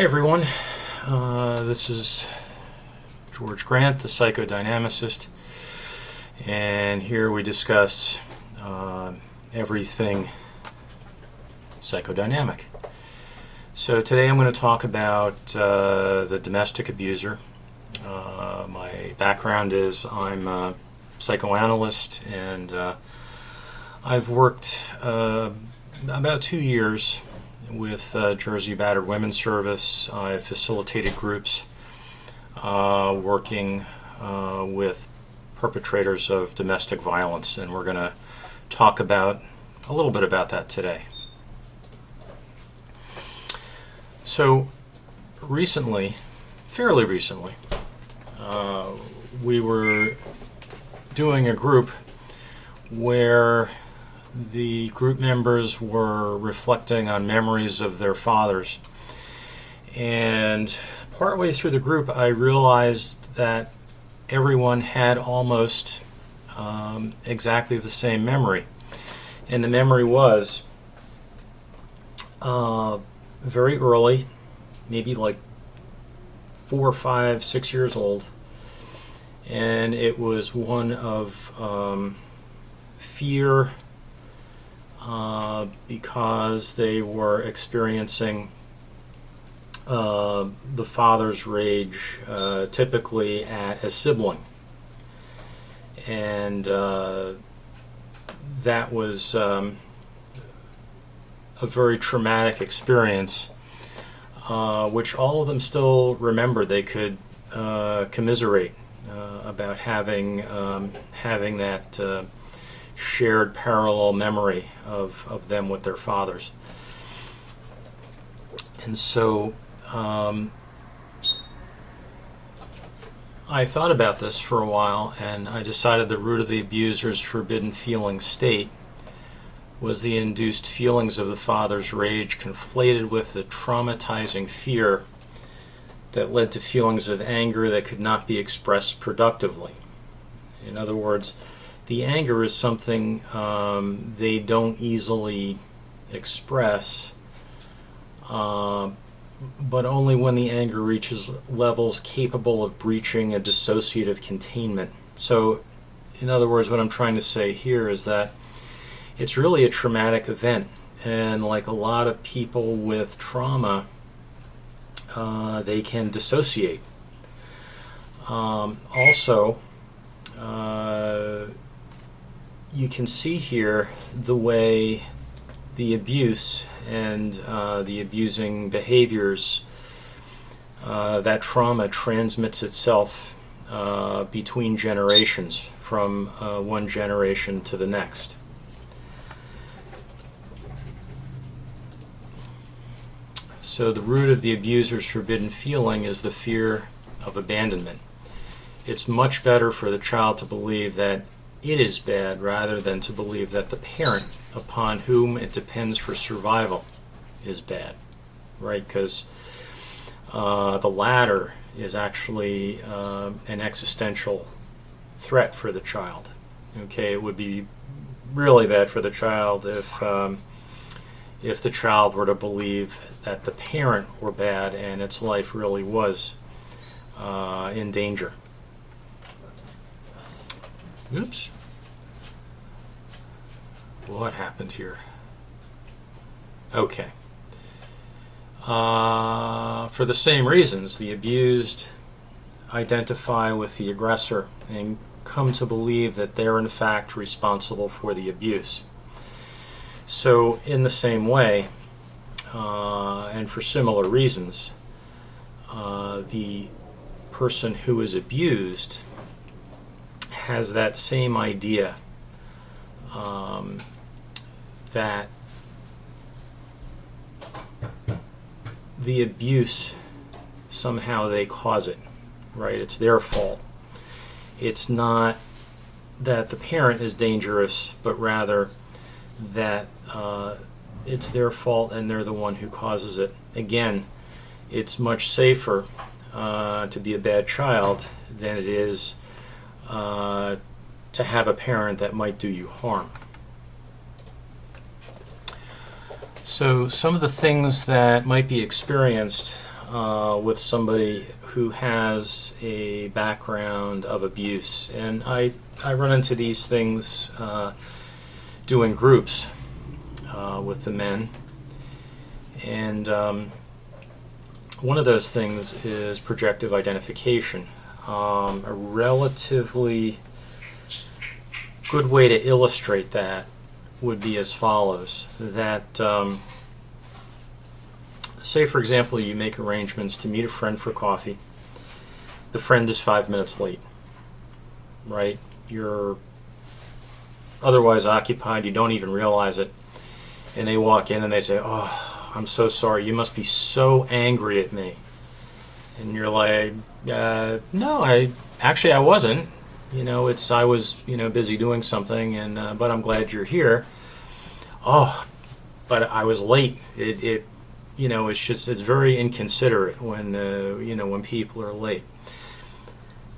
Hi everyone, this is George Grant, the psychodynamicist, and here we discuss everything psychodynamic. So today I'm going to talk about the domestic abuser. My background is I'm a psychoanalyst, and I've worked about 2 years with Jersey Battered Women's Service. I've facilitated groups working with perpetrators of domestic violence, and we're going to talk about a little bit about that today. So recently, fairly recently, we were doing a group where the group members were reflecting on memories of their fathers. And partway through the group, I realized that everyone had almost exactly the same memory. And the memory was very early, maybe like 4, 5, 6 years old. And it was one of fear, because they were experiencing the father's rage, typically at a sibling. And that was a very traumatic experience, which all of them still remember. They could commiserate about having that shared parallel memory of them with their fathers. And so I thought about this for a while, and I decided the root of the abuser's forbidden feeling state was the induced feelings of the father's rage conflated with the traumatizing fear that led to feelings of anger that could not be expressed productively. In other words, the anger is something they don't easily express, but only when the anger reaches levels capable of breaching a dissociative containment. So, in other words, what I'm trying to say here is that it's really a traumatic event, and like a lot of people with trauma, they can dissociate. Also, you can see here the way the abuse and the abusing behaviors, that trauma transmits itself between generations, from one generation to the next. So the root of the abuser's forbidden feeling is the fear of abandonment. It's much better for the child to believe that it is bad rather than to believe that the parent upon whom it depends for survival is bad, right? Because the latter is actually an existential threat for the child. Okay, it would be really bad for the child if the child were to believe that the parent were bad and its life really was in danger. Oops. What happened here? Okay. For the same reasons, the abused identify with the aggressor and come to believe that they're in fact responsible for the abuse. So in the same way, and for similar reasons, the person who is abused has that same idea that the abuse, somehow they cause it, right? It's their fault. It's not that the parent is dangerous, but rather that it's their fault and they're the one who causes it. Again, it's much safer to be a bad child than it is to have a parent that might do you harm. So some of the things that might be experienced with somebody who has a background of abuse. And I run into these things doing groups with the men. And one of those things is projective identification. A relatively good way to illustrate that would be as follows. That, say for example, you make arrangements to meet a friend for coffee. The friend is 5 minutes late, right? You're otherwise occupied, you don't even realize it. And they walk in and they say, "Oh, I'm so sorry, you must be so angry at me." And you're like, "No, I wasn't. I was, busy doing something, and but I'm glad you're here." "Oh, but I was late." It's very inconsiderate when people are late.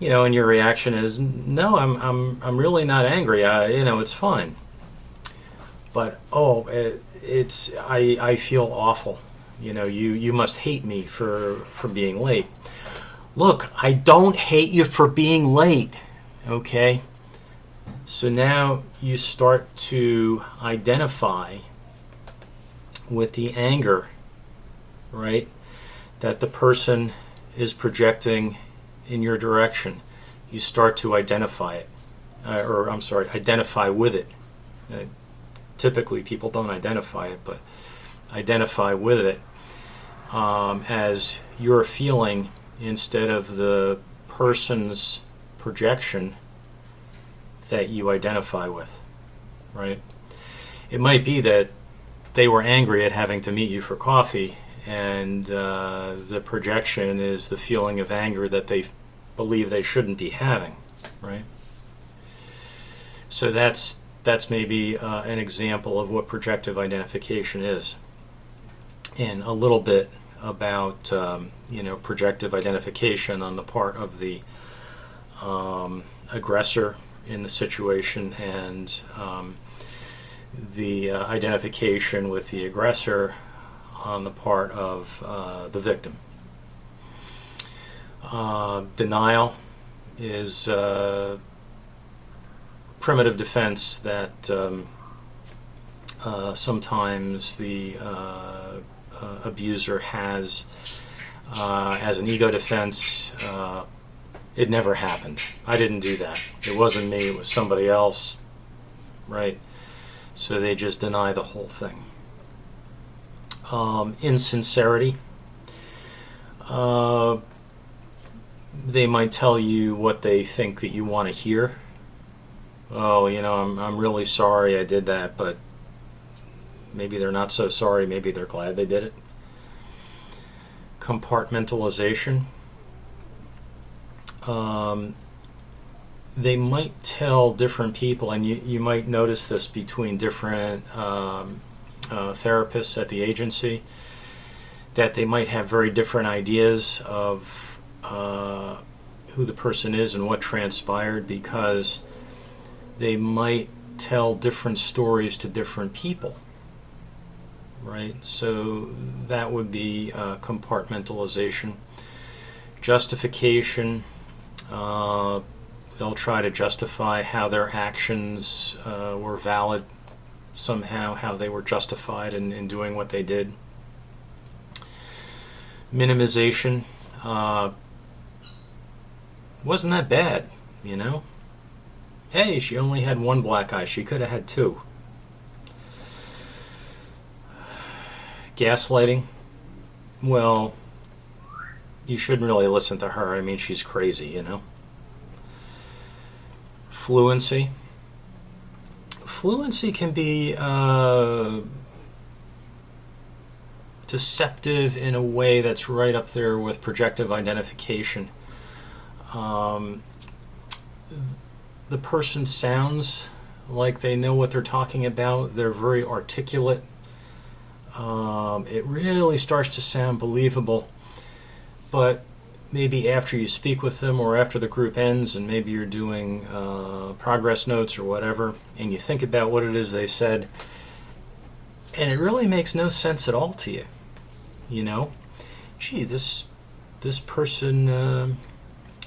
And your reaction is, "No, I'm really not angry. It's fine." But I feel awful. You must hate me for being late. Look, I don't hate you for being late. Okay? So now you start to identify with the anger, right, that the person is projecting in your direction. You start to identify it. Identify with it. Typically people don't identify it, but identify with it as your feeling instead of the person's projection that you identify with, right? It might be that they were angry at having to meet you for coffee, and the projection is the feeling of anger that they believe they shouldn't be having, right? So that's maybe an example of what projective identification is. And a little bit about projective identification on the part of the aggressor in the situation, and the identification with the aggressor on the part of the victim. Denial is primitive defense that sometimes the abuser has as an ego defense. It never happened. I didn't do that. It wasn't me, it was somebody else, right? So they just deny the whole thing. Insincerity. They might tell you what they think that you want to hear. "Oh, I'm really sorry I did that," but maybe they're not so sorry, maybe they're glad they did it. Compartmentalization. They might tell different people, and you might notice this between different therapists at the agency, that they might have very different ideas of who the person is and what transpired, because they might tell different stories to different people, right? So that would be compartmentalization. Justification. They'll try to justify how their actions were valid somehow, how they were justified in doing what they did. Minimization. Wasn't that bad, Hey, she only had one black eye. She could have had two. Gaslighting. Well, you shouldn't really listen to her. I mean, she's crazy, Fluency. Fluency can be deceptive in a way that's right up there with projective identification. The person sounds like they know what they're talking about. They're very articulate. It really starts to sound believable. But maybe after you speak with them, or after the group ends, and maybe you're doing progress notes or whatever, and you think about what it is they said, and it really makes no sense at all to you, gee, this person,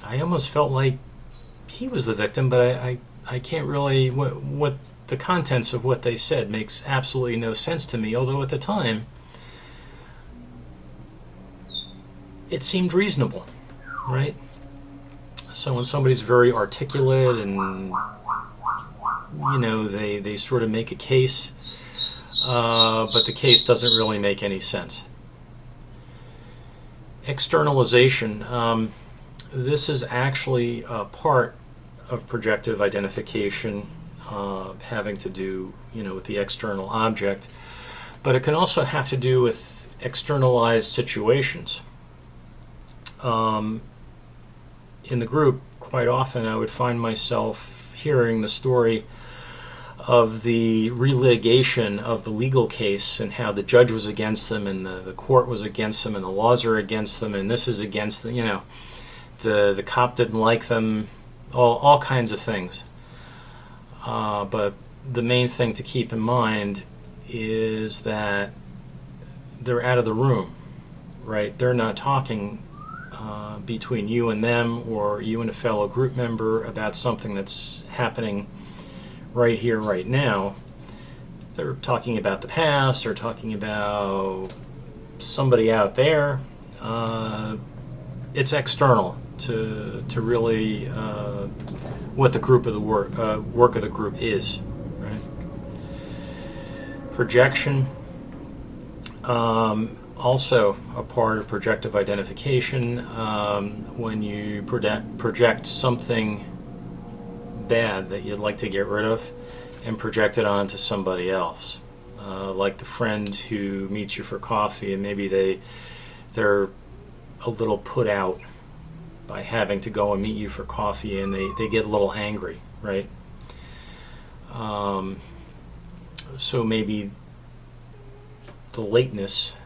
I almost felt like he was the victim, but I can't really, what the contents of what they said makes absolutely no sense to me, although at the time it seemed reasonable, right? So when somebody's very articulate and, you know, they sort of make a case, but the case doesn't really make any sense. Externalization. This is actually a part of projective identification, having to do, you know, with the external object, but it can also have to do with externalized situations. In the group, quite often I would find myself hearing the story of the relitigation of the legal case and how the judge was against them and the court was against them and the laws are against them and this is against them, you know, the cop didn't like them, all kinds of things. But the main thing to keep in mind is that they're out of the room, right? They're not talking between you and them or you and a fellow group member about something that's happening right here, right now. They're talking about the past, they're talking about somebody out there. It's external to really what the group of the work of the group is, right? Projection, also a part of projective identification. When you project something bad that you'd like to get rid of and project it onto somebody else, like the friend who meets you for coffee and maybe they're a little put out by having to go and meet you for coffee and they get a little angry, right? So maybe the lateness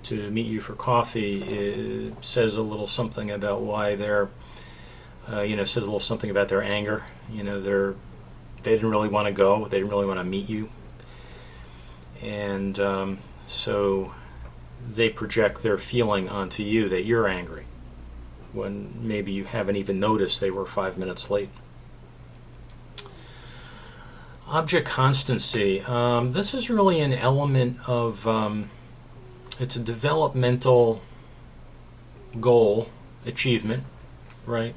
to meet you for coffee says a little something about why they're says a little something about their anger. You know, they didn't really want to go. They didn't really want to meet you. And so they project their feeling onto you that you're angry when maybe you haven't even noticed they were 5 minutes late. Object constancy. This is really an element of, it's a developmental goal, achievement, right?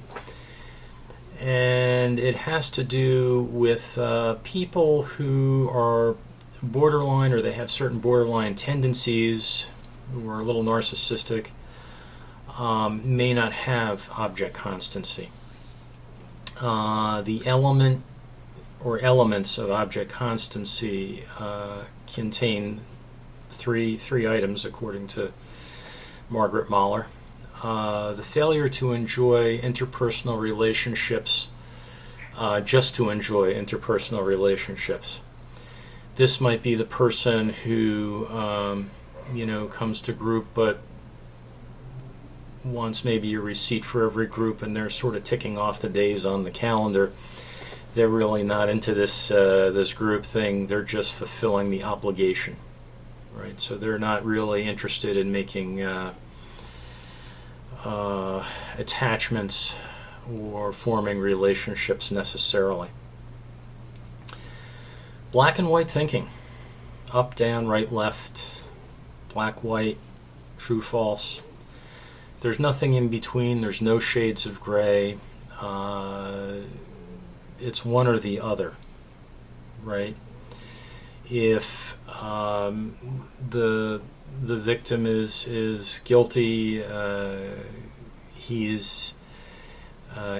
And it has to do with people who are borderline or they have certain borderline tendencies who are a little narcissistic, may not have object constancy. The element or elements of object constancy contain three items according to Margaret Mahler. The failure to enjoy interpersonal relationships, just to enjoy interpersonal relationships. This might be the person who, comes to group but wants maybe a receipt for every group and they're sort of ticking off the days on the calendar. They're really not into this group thing. They're just fulfilling the obligation, right? So they're not really interested in making attachments or forming relationships necessarily. Black and white thinking. Up, down, right, left, black, white, true, false. There's nothing in between. There's no shades of gray. It's one or the other, right? If the victim is guilty, he's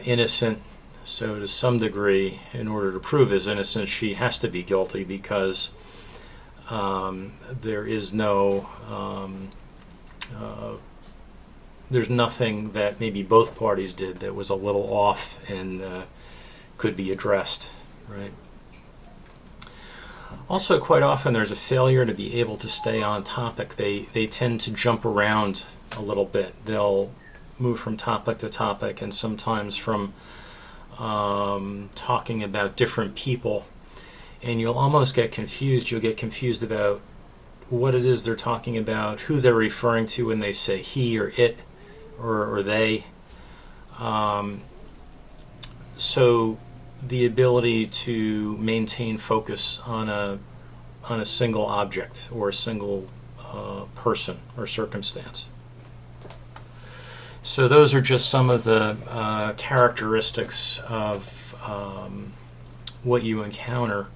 innocent, so to some degree, in order to prove his innocence, she has to be guilty because there is no there's nothing that maybe both parties did that was a little off and could be addressed, right? Also, quite often there's a failure to be able to stay on topic. They tend to jump around a little bit. They'll move from topic to topic and sometimes from talking about different people, and you'll almost get confused. You'll get confused about what it is they're talking about, who they're referring to when they say he or it or they. So the ability to maintain focus on a single object or a single person or circumstance. So those are just some of the characteristics of what you encounter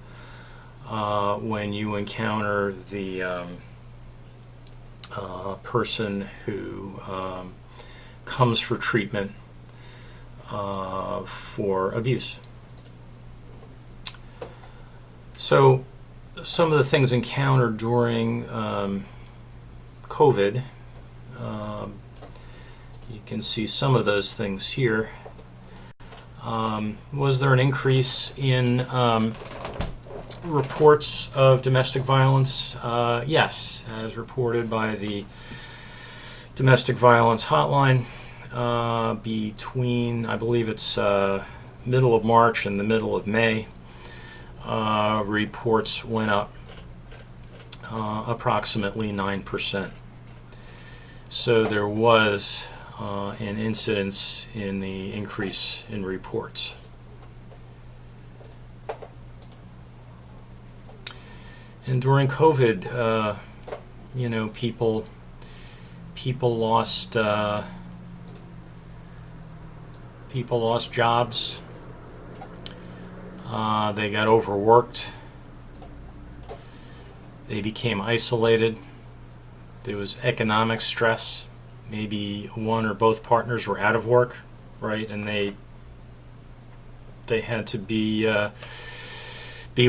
when you encounter the person who comes for treatment for abuse. So some of the things encountered during COVID, you can see some of those things here. Was there an increase in reports of domestic violence? Yes, as reported by the domestic violence hotline between, I believe it's middle of March and the middle of May. Reports went up approximately 9%. So there was an incidence in the increase in reports. And during COVID, people lost jobs. They got overworked. They became isolated. There was economic stress. Maybe one or both partners were out of work, right? And they had to be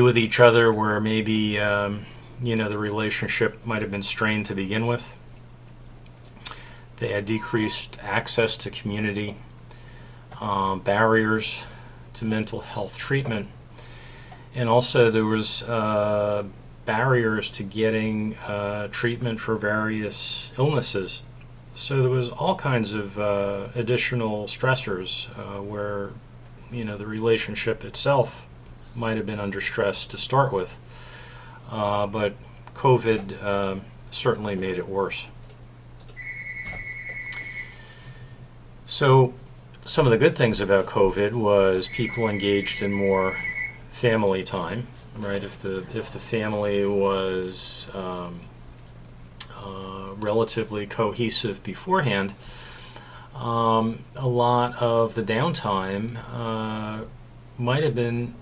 with each other, where maybe the relationship might have been strained to begin with. They had decreased access to community, barriers to mental health treatment, and also there was barriers to getting treatment for various illnesses. So there was all kinds of additional stressors where the relationship itself might have been under stress to start with, but COVID certainly made it worse. So some of the good things about COVID was people engaged in more family time, right? If the family was relatively cohesive beforehand, a lot of the downtime might have been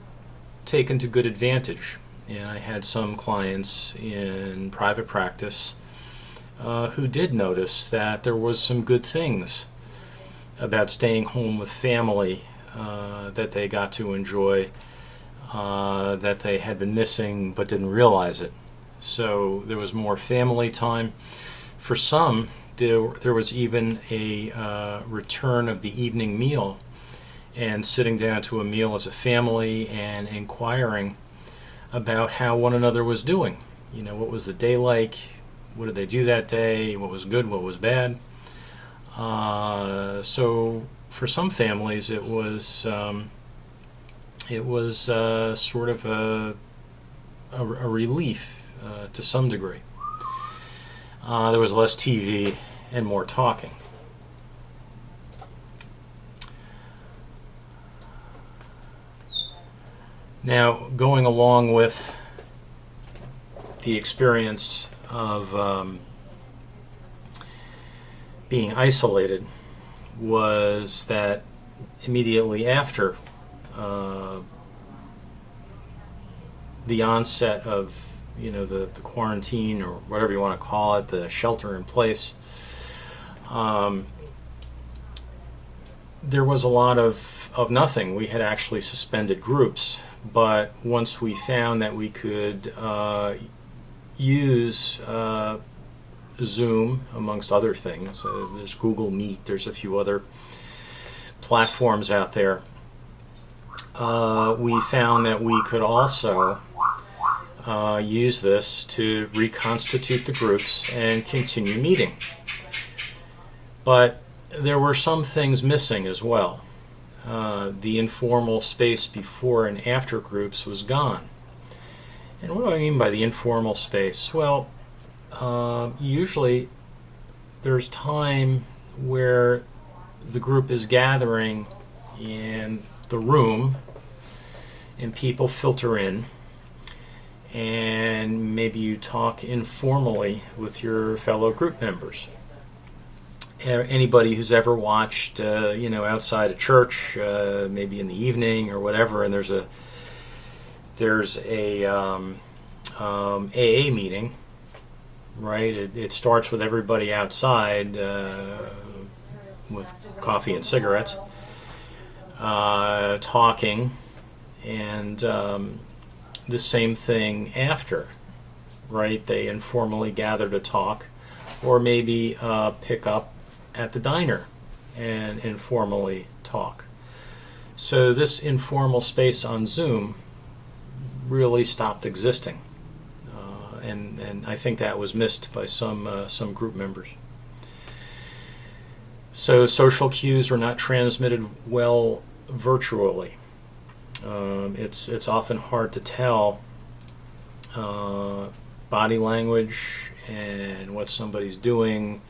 taken to good advantage. And I had some clients in private practice who did notice that there was some good things about staying home with family that they got to enjoy, that they had been missing but didn't realize it. So there was more family time. For some, there was even a return of the evening meal and sitting down to a meal as a family and inquiring about how one another was doing. What was the day like? What did they do that day? What was good? What was bad? So for some families, it was sort of a relief to some degree. There was less TV and more talking. Now, going along with the experience of being isolated was that immediately after the onset of the quarantine, or whatever you want to call it, the shelter in place, there was a lot of nothing. We had actually suspended groups, but once we found that we could use Zoom, amongst other things, there's Google Meet, there's a few other platforms out there, we found that we could also use this to reconstitute the groups and continue meeting. But there were some things missing as well. The informal space before and after groups was gone. And what do I mean by the informal space? Well, usually there's time where the group is gathering in the room and people filter in, and maybe you talk informally with your fellow group members. Anybody who's ever watched, outside a church, maybe in the evening or whatever, and there's a AA meeting, right? It starts with everybody outside with coffee and cigarettes, talking, and the same thing after, right? They informally gather to talk, or maybe pick up at the diner and informally talk. So this informal space on Zoom really stopped existing, and I think that was missed by some group members. So social cues are not transmitted well virtually. It's often hard to tell body language and what somebody's doing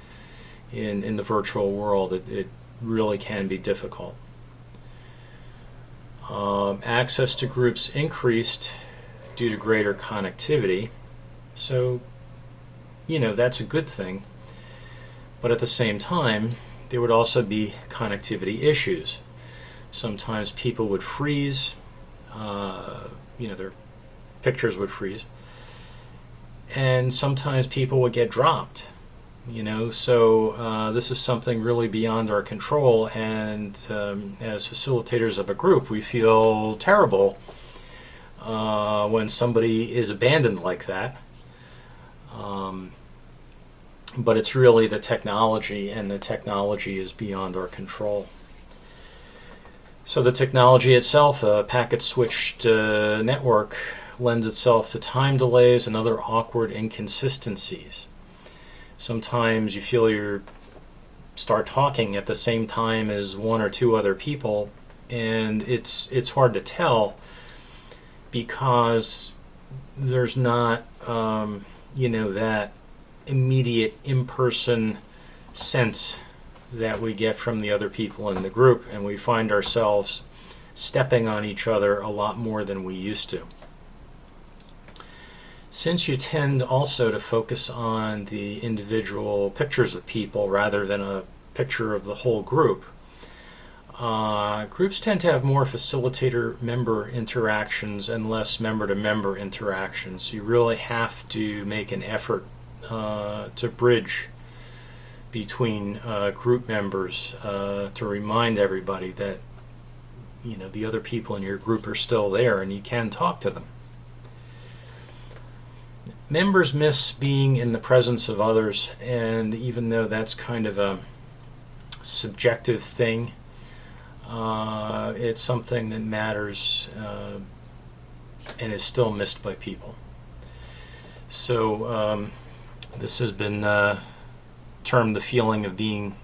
in the virtual world. It really can be difficult. Access to groups increased due to greater connectivity, so that's a good thing, but at the same time there would also be connectivity issues. Sometimes people would freeze, their pictures would freeze, and sometimes people would get dropped. So this is something really beyond our control, and as facilitators of a group, we feel terrible when somebody is abandoned like that. But it's really the technology, and the technology is beyond our control. So the technology itself, a packet-switched network, lends itself to time delays and other awkward inconsistencies. Sometimes you feel you start talking at the same time as one or two other people, and it's hard to tell because there's not that immediate in-person sense that we get from the other people in the group, and we find ourselves stepping on each other a lot more than we used to. Since you tend also to focus on the individual pictures of people rather than a picture of the whole group, groups tend to have more facilitator-member interactions and less member-to-member interactions. You really have to make an effort to bridge between group members to remind everybody that the other people in your group are still there and you can talk to them. Members miss being in the presence of others, and even though that's kind of a subjective thing, it's something that matters and is still missed by people. So this has been termed the feeling of being,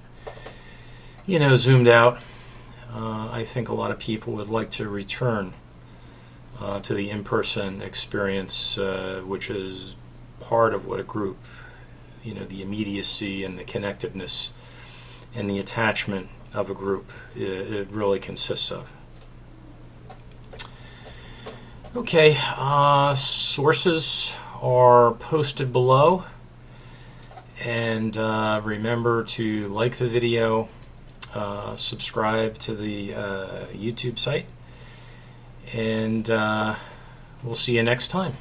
zoomed out. I think a lot of people would like to return to the in-person experience, which is part of what a group, the immediacy and the connectedness and the attachment of a group, it really consists of. Okay, sources are posted below, and remember to like the video, subscribe to the YouTube site, and we'll see you next time.